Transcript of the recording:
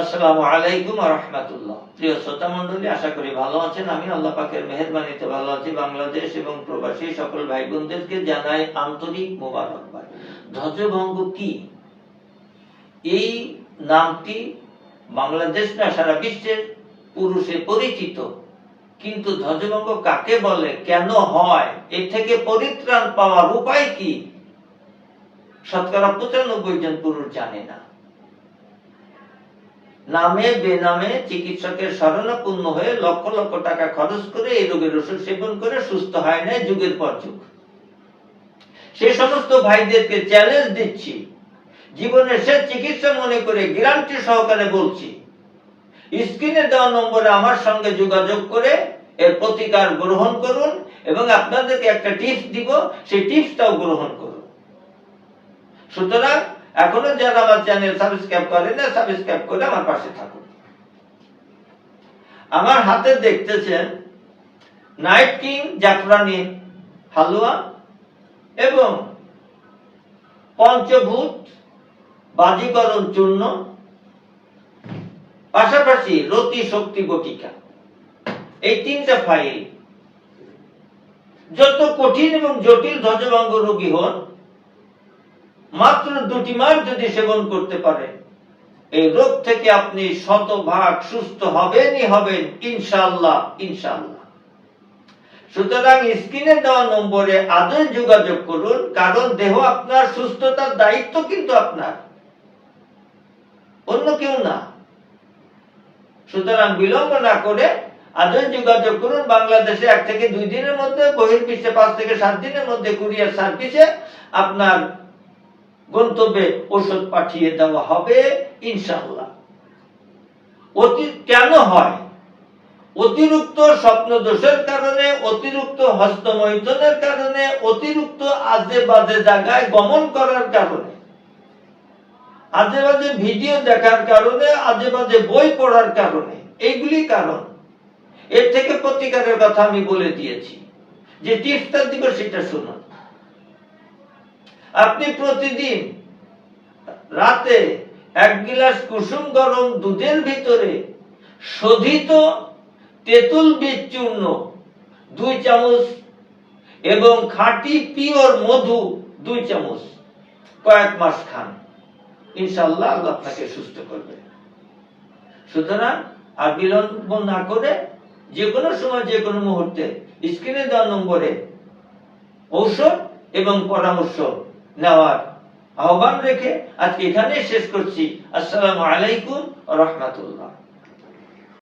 আসসালামু আলাইকুম ওয়া রাহমাতুল্লাহ। প্রিয় শ্রোতা মণ্ডলী, আশা করি ভালো আছেন। আমি আল্লাহ পাকের মেহেরবানিতে ভালো আছি। বাংলাদেশ এবং প্রবাসী সকল ভাই বোনদেরকে জানাই আন্তরিক মোবারকবাদ। ধ্বজভঙ্গ কি? এই নামটি বাংলাদেশ না সারা বিশ্বের পুরুষে পরিচিত, কিন্তু ধ্বজভঙ্গ কাকে বলে, কেন হয়, এর থেকে পরিত্রাণ পাওয়ার উপায় কি, শতকরা 95 জন পুরুষ জানে না। নামে বেনামে চিকিৎসকের শরণাপন্ন হয়ে লক্ষ লক্ষ টাকা খরচ করে এই রোগের ওষুধ সেবন করে সুস্থ হয় না যুগের পর যুগ। সে সমস্ত ভাইদেরকে চ্যালেঞ্জ দিচ্ছি, জীবনের শেষ চিকিৎসা মনে করে গ্যারান্টি সহকারে বলছি, স্ক্রিনে দেওয়া নম্বরে আমার সঙ্গে যোগাযোগ করে এর প্রতিকার গ্রহণ করুন এবং আপনাদেরকে একটা টিপস দিব, সেই টিপসটাও গ্রহণ করুন। সুতরাং এখনো যারা আমার চ্যানেল সাবস্ক্রাইব করেন না, সাবস্ক্রাইব করে আমার পাশে থাকুন। আমার হাতে দেখতেছেন নাইট কিং জাফরানি হালুয়া এবং পঞ্চভূত বাজিকরণ চূর্ণ, পাশাপাশি রতি শক্তি বটিকা। এই তিনটা ফাইল যত কঠিন এবং জটিল ধ্বজভঙ্গ রোগী হন, মাত্র 2টি মাস যদি সেবন করতে পারেন, এই রোগ থেকে আপনি শতভাগ সুস্থ হবেনই হবেন, ইনশাআল্লাহ ইনশাআল্লাহ। সুতরাং স্ক্রিনে দেওয়া নম্বরে আজই যোগাযোগ করুন, কারণ দেহ আপনার, সুস্থতার দায়িত্ব কিন্তু আপনার, অন্য কেউ না। সুতরাং বিলম্ব না করে আজই যোগাযোগ করুন। বাংলাদেশে 1 থেকে 2 দিনের মধ্যে, বহির্বিশ্বে 5 থেকে 7 দিনের মধ্যে কুরিয়ার সার্ভিসে আপনার গন্তব্যে ওষুধ পাঠিয়ে দেওয়া হবে ইনশাআল্লাহ। কেন হয়? অতিরিক্ত স্বপ্ন দোষের কারণে, অতিরিক্ত হস্তমৈথুনের কারণে, অতিরিক্ত আজে বাজে জায়গায় গমন করার কারণে, আজে বাজে ভিডিও দেখার কারণে, আজে বাজে বই পড়ার কারণে, এইগুলি কারণ। এর থেকে প্রতিকারের কথা আমি বলে দিয়েছি, যে টিপসটা দিব সেটা শুনুন। আপনি প্রতিদিন রাতে 1 গিলাস কুসুম গরম দুধের ভিতরে শোধিত তেঁতুল বীজ চূর্ণ 2 চামচ এবং খাঁটি পিওর মধু 2 চামচ কয়েক মাস খান, ইনশাআল্লাহ আল্লাহ আপনাকে সুস্থ করবে। সুতরাং আর বিলম্ব না করে যে কোনো সময়, যে কোনো মুহূর্তে স্ক্রিনে দেওয়া নম্বরে ঔষধ এবং পরামর্শ নেওয়ার আহ্বান রেখে আজকে এখানে শেষ করছি। আসসালামু আলাইকুম ওয়া রাহমাতুল্লাহ।